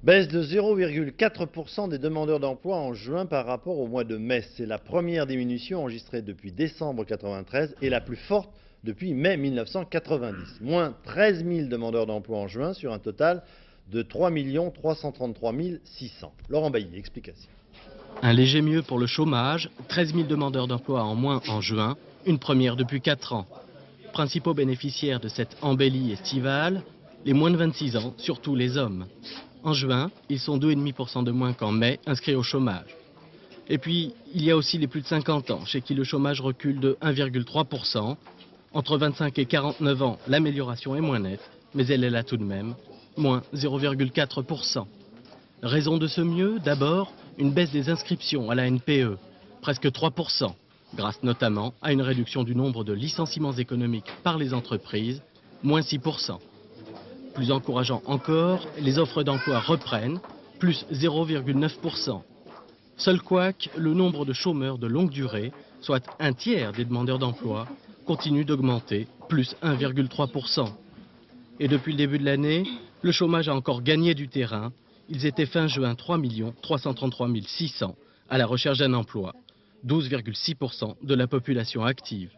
Baisse de 0,4% des demandeurs d'emploi en juin par rapport au mois de mai. C'est la première diminution enregistrée depuis décembre 1993 et la plus forte depuis mai 1990. Moins 13 000 demandeurs d'emploi en juin sur un total de 3 333 600. Laurent Bailly, explication. Un léger mieux pour le chômage, 13 000 demandeurs d'emploi en moins en juin, une première depuis 4 ans. Principaux bénéficiaires de cette embellie estivale, les moins de 26 ans, surtout les hommes. En juin, ils sont 2,5% de moins qu'en mai inscrits au chômage. Et puis, il y a aussi les plus de 50 ans, chez qui le chômage recule de 1,3%. Entre 25 et 49 ans, l'amélioration est moins nette, mais elle est là tout de même, moins 0,4%. Raison de ce mieux, d'abord, une baisse des inscriptions à la NPE, presque 3%, grâce notamment à une réduction du nombre de licenciements économiques par les entreprises, moins 6%. Plus encourageant encore, les offres d'emploi reprennent, plus 0,9%. Seul couac, le nombre de chômeurs de longue durée, soit un tiers des demandeurs d'emploi, continue d'augmenter, plus 1,3%. Et depuis le début de l'année, le chômage a encore gagné du terrain. Ils étaient fin juin 3 333 600 à la recherche d'un emploi, 12,6% de la population active.